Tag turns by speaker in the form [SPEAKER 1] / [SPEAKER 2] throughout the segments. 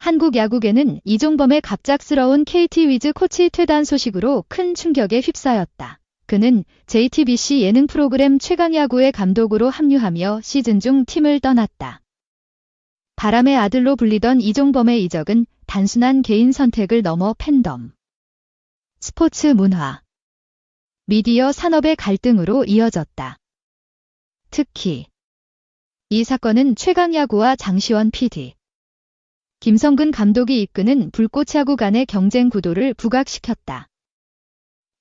[SPEAKER 1] 한국 야구계는 이종범의 갑작스러운 KT 위즈 코치 퇴단 소식으로 큰 충격에 휩싸였다. 그는 JTBC 예능 프로그램 최강야구의 감독으로 합류하며 시즌 중 팀을 떠났다. 바람의 아들로 불리던 이종범의 이적은 단순한 개인 선택을 넘어 팬덤, 스포츠 문화, 미디어 산업의 갈등으로 이어졌다. 특히 이 사건은 최강야구와 장시원 PD, 김성근 감독이 이끄는 불꽃야구 간의 경쟁 구도를 부각시켰다.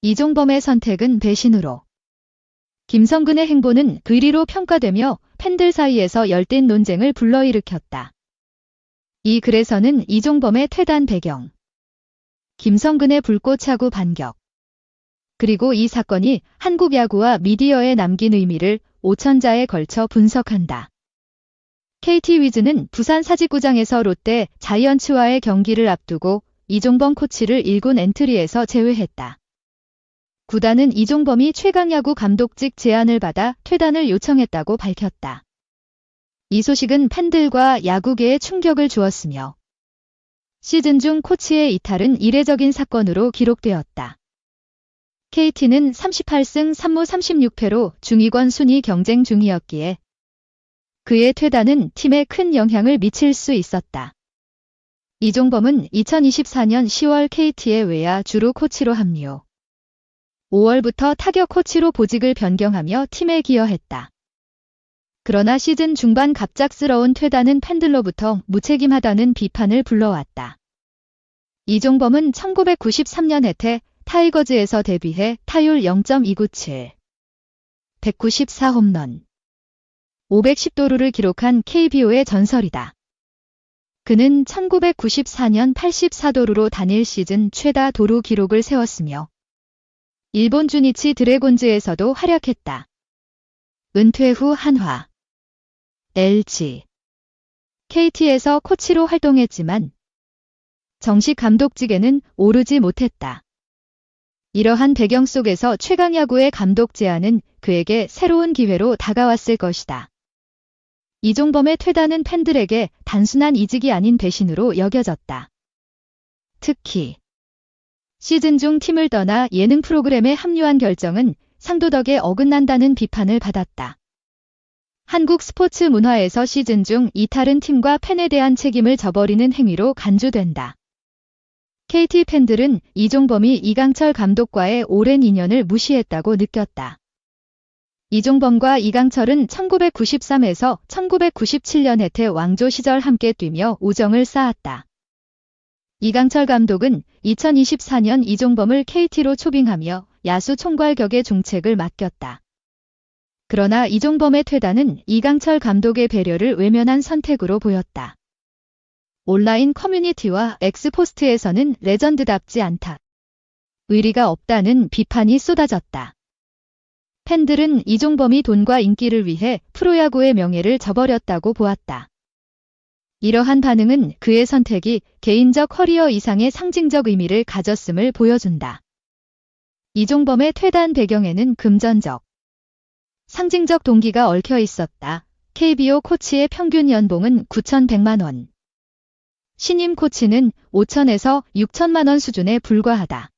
[SPEAKER 1] 이종범의 선택은 배신으로, 김성근의 행보는 의리로 평가되며 팬들 사이에서 열띤 논쟁을 불러일으켰다. 이 글에서는 이종범의 퇴단 배경, 김성근의 불꽃야구 반격, 그리고 이 사건이 한국 야구와 미디어에 남긴 의미를 5천자에 걸쳐 분석한다. KT 위즈는 부산 사직구장에서 롯데 자이언츠와의 경기를 앞두고 이종범 코치를 1군 엔트리에서 제외했다. 구단은 이종범이 최강야구 감독직 제안을 받아 퇴단을 요청했다고 밝혔다. 이 소식은 팬들과 야구계에 충격을 주었으며 시즌 중 코치의 이탈은 이례적인 사건으로 기록되었다. KT는 38승 3무 36패로 중위권 순위 경쟁 중이었기에 그의 퇴단은 팀에 큰 영향을 미칠 수 있었다. 이종범은 2024년 10월 KT의 외야 주루 코치로 합류. 5월부터 타격 코치로 보직을 변경하며 팀에 기여했다. 그러나 시즌 중반 갑작스러운 퇴단은 팬들로부터 무책임하다는 비판을 불러왔다. 이종범은 1993년 해태 타이거즈에서 데뷔해 타율 0.297, 194홈런, 510도루를 기록한 KBO의 전설이다. 그는 1994년 84도루로 단일 시즌 최다 도루 기록을 세웠으며 일본 주니치 드래곤즈에서도 활약했다. 은퇴 후 한화, LG, KT에서 코치로 활동했지만 정식 감독직에는 오르지 못했다. 이러한 배경 속에서 최강야구의 감독 제안은 그에게 새로운 기회로 다가왔을 것이다. 이종범의 퇴단은 팬들에게 단순한 이직이 아닌 배신으로 여겨졌다. 특히 시즌 중 팀을 떠나 예능 프로그램에 합류한 결정은 상도덕에 어긋난다는 비판을 받았다. 한국 스포츠 문화에서 시즌 중 이탈은 팀과 팬에 대한 책임을 저버리는 행위로 간주된다. KT 팬들은 이종범이 이강철 감독과의 오랜 인연을 무시했다고 느꼈다. 이종범과 이강철은 1993에서 1997년 해태 왕조 시절 함께 뛰며 우정을 쌓았다. 이강철 감독은 2024년 이종범을 KT로 초빙하며 야수 총괄 격의 중책을 맡겼다. 그러나 이종범의 퇴단은 이강철 감독의 배려를 외면한 선택으로 보였다. 온라인 커뮤니티와 엑스포스트에서는 레전드답지 않다, 의리가 없다는 비판이 쏟아졌다. 팬들은 이종범이 돈과 인기를 위해 프로야구의 명예를 저버렸다고 보았다. 이러한 반응은 그의 선택이 개인적 커리어 이상의 상징적 의미를 가졌음을 보여준다. 이종범의 퇴단 배경에는 금전적, 상징적 동기가 얽혀 있었다. KBO 코치의 평균 연봉은 9,100만 원. 신임 코치는 5천에서 6천만 원 수준에 불과하다.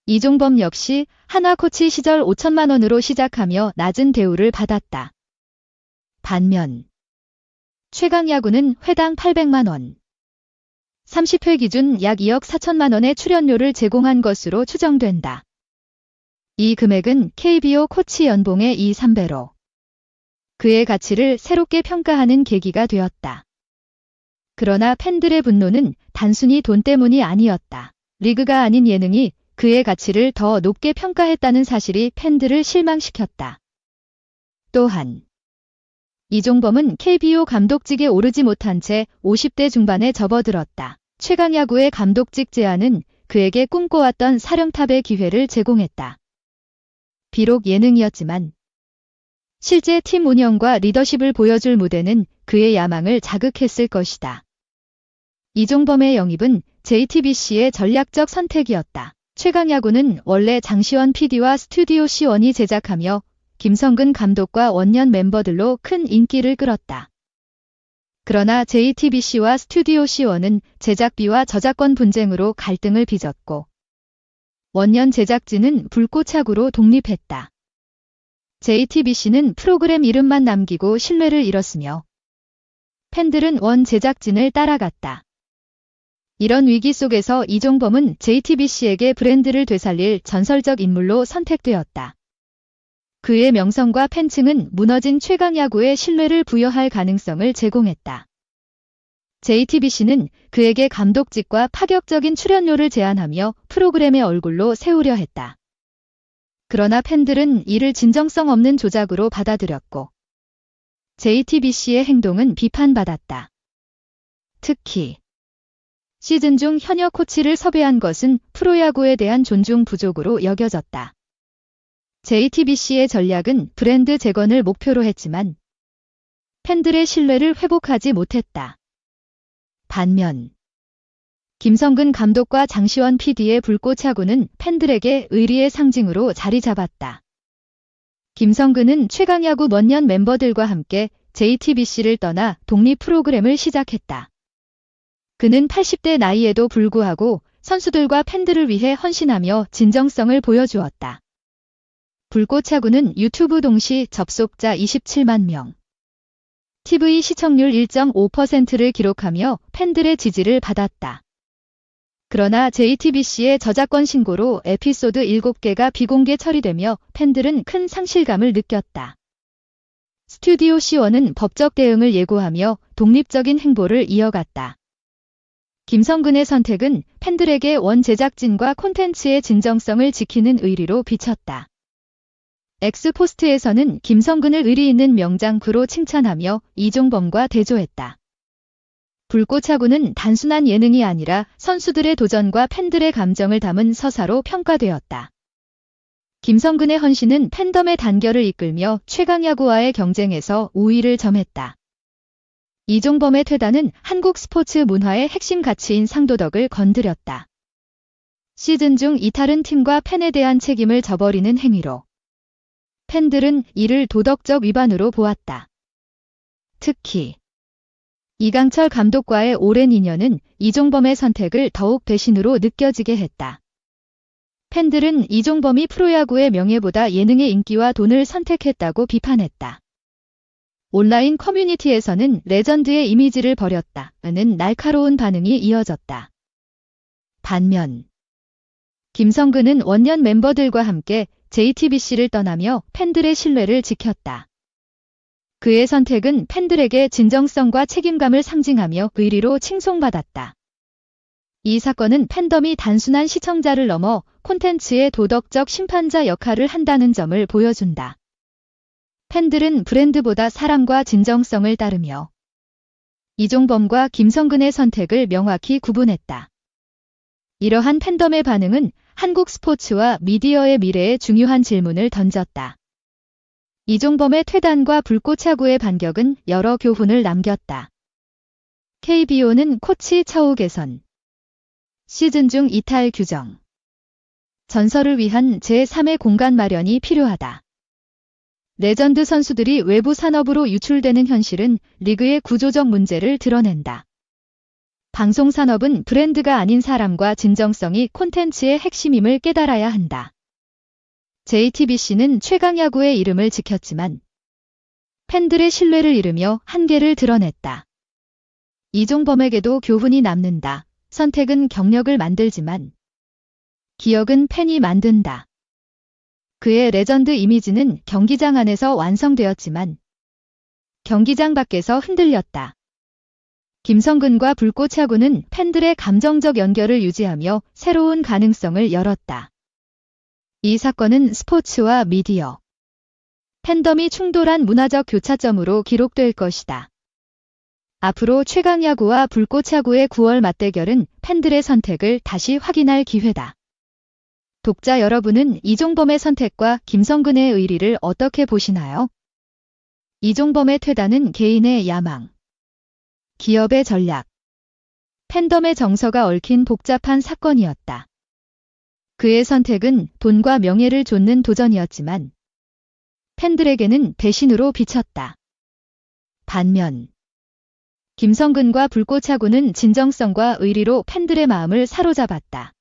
[SPEAKER 1] 이종범 역시 한화 코치 시절 5천만 원으로 시작하며 낮은 대우를 받았다. 반면 최강야구는 회당 800만 원, 30회 기준 약 2억 4천만 원의 출연료를 제공한 것으로 추정된다. 이 금액은 KBO 코치 연봉의 2~3배로 그의 가치를 새롭게 평가하는 계기가 되었다. 그러나 팬들의 분노는 단순히 돈 때문이 아니었다. 리그가 아닌 예능이 그의 가치를 더 높게 평가했다는 사실이 팬들을 실망시켰다. 또한 이종범은 KBO 감독직에 오르지 못한 채 50대 중반에 접어들었다. 최강야구의 감독직 제안은 그에게 꿈꿔왔던 사령탑의 기회를 제공했다. 비록 예능이었지만 실제 팀 운영과 리더십을 보여줄 무대는 그의 야망을 자극했을 것이다. 이종범의 영입은 JTBC의 전략적 선택이었다. 최강야구는 원래 장시원 PD와 스튜디오 C1이 제작하며 김성근 감독과 원년 멤버들로 큰 인기를 끌었다. 그러나 JTBC와 스튜디오 C1은 제작비와 저작권 분쟁으로 갈등을 빚었고 원년 제작진은 불꽃차구로 독립했다. JTBC는 프로그램 이름만 남기고 신뢰를 잃었으며 팬들은 원 제작진을 따라갔다. 이런 위기 속에서 이종범은 JTBC에게 브랜드를 되살릴 전설적 인물로 선택되었다. 그의 명성과 팬층은 무너진 최강야구의 신뢰를 부여할 가능성을 제공했다. JTBC는 그에게 감독직과 파격적인 출연료를 제안하며 프로그램의 얼굴로 세우려 했다. 그러나 팬들은 이를 진정성 없는 조작으로 받아들였고 JTBC의 행동은 비판받았다. 특히 시즌 중 현역 코치를 섭외한 것은 프로야구에 대한 존중 부족으로 여겨졌다. JTBC의 전략은 브랜드 재건을 목표로 했지만 팬들의 신뢰를 회복하지 못했다. 반면 김성근 감독과 장시원 PD의 불꽃차구는 팬들에게 의리의 상징으로 자리 잡았다. 김성근은 최강야구 먼년 멤버들과 함께 JTBC를 떠나 독립 프로그램을 시작했다. 그는 80대 나이에도 불구하고 선수들과 팬들을 위해 헌신하며 진정성을 보여주었다. 불꽃차구는 유튜브 동시 접속자 27만 명, TV 시청률 1.5%를 기록하며 팬들의 지지를 받았다. 그러나 JTBC의 저작권 신고로 에피소드 7개가 비공개 처리되며 팬들은 큰 상실감을 느꼈다. 스튜디오 C1은 법적 대응을 예고하며 독립적인 행보를 이어갔다. 김성근의 선택은 팬들에게 원 제작진과 콘텐츠의 진정성을 지키는 의리로 비쳤다. 엑스포스트에서는 김성근을 의리 있는 명장크로 칭찬하며 이종범과 대조했다. 불꽃차구는 단순한 예능이 아니라 선수들의 도전과 팬들의 감정을 담은 서사로 평가되었다. 김성근의 헌신은 팬덤의 단결을 이끌며 최강야구와의 경쟁에서 우위를 점했다. 이종범의 퇴단은 한국 스포츠 문화의 핵심 가치인 상도덕을 건드렸다. 시즌 중 이탈은 팀과 팬에 대한 책임을 저버리는 행위로 팬들은 이를 도덕적 위반으로 보았다. 특히 이강철 감독과의 오랜 인연은 이종범의 선택을 더욱 배신으로 느껴지게 했다. 팬들은 이종범이 프로야구의 명예보다 예능의 인기와 돈을 선택했다고 비판했다. 온라인 커뮤니티에서는 레전드의 이미지를 버렸다는 날카로운 반응이 이어졌다. 반면 김성근은 원년 멤버들과 함께 JTBC를 떠나며 팬들의 신뢰를 지켰다. 그의 선택은 팬들에게 진정성과 책임감을 상징하며 의리로 칭송받았다. 이 사건은 팬덤이 단순한 시청자를 넘어 콘텐츠의 도덕적 심판자 역할을 한다는 점을 보여준다. 팬들은 브랜드보다 사랑과 진정성을 따르며 이종범과 김성근의 선택을 명확히 구분했다. 이러한 팬덤의 반응은 한국 스포츠와 미디어의 미래에 중요한 질문을 던졌다. 이종범의 퇴단과 불꽃차구의 반격은 여러 교훈을 남겼다. KBO는 코치 처우 개선, 시즌 중 이탈 규정, 전설을 위한 제3의 공간 마련이 필요하다. 레전드 선수들이 외부 산업으로 유출되는 현실은 리그의 구조적 문제를 드러낸다. 방송 산업은 브랜드가 아닌 사람과 진정성이 콘텐츠의 핵심임을 깨달아야 한다. JTBC는 최강야구의 이름을 지켰지만 팬들의 신뢰를 잃으며 한계를 드러냈다. 이종범에게도 교훈이 남는다. 선택은 경력을 만들지만 기억은 팬이 만든다. 그의 레전드 이미지는 경기장 안에서 완성되었지만 경기장 밖에서 흔들렸다. 김성근과 불꽃차구는 팬들의 감정적 연결을 유지하며 새로운 가능성을 열었다. 이 사건은 스포츠와 미디어, 팬덤이 충돌한 문화적 교차점으로 기록될 것이다. 앞으로 최강야구와 불꽃차구의 9월 맞대결은 팬들의 선택을 다시 확인할 기회다. 독자 여러분은 이종범의 선택과 김성근의 의리를 어떻게 보시나요? 이종범의 퇴단은 개인의 야망, 기업의 전략, 팬덤의 정서가 얽힌 복잡한 사건이었다. 그의 선택은 돈과 명예를 좇는 도전이었지만 팬들에게는 배신으로 비쳤다. 반면 김성근과 불꽃차고는 진정성과 의리로 팬들의 마음을 사로잡았다.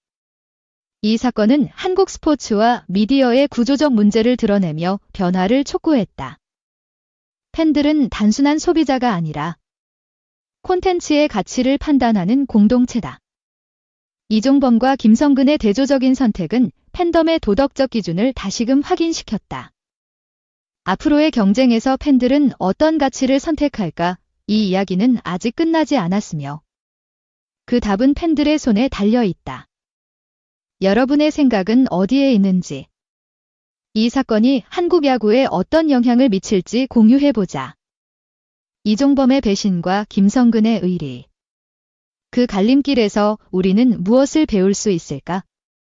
[SPEAKER 1] 이 사건은 한국 스포츠와 미디어의 구조적 문제를 드러내며 변화를 촉구했다. 팬들은 단순한 소비자가 아니라 콘텐츠의 가치를 판단하는 공동체다. 이종범과 김성근의 대조적인 선택은 팬덤의 도덕적 기준을 다시금 확인시켰다. 앞으로의 경쟁에서 팬들은 어떤 가치를 선택할까? 이 이야기는 아직 끝나지 않았으며 그 답은 팬들의 손에 달려 있다. 여러분의 생각은 어디에 있는지, 이 사건이 한국 야구에 어떤 영향을 미칠지 공유해보자. 이종범의 배신과 김성근의 의리. 그 갈림길에서 우리는 무엇을 배울 수 있을까?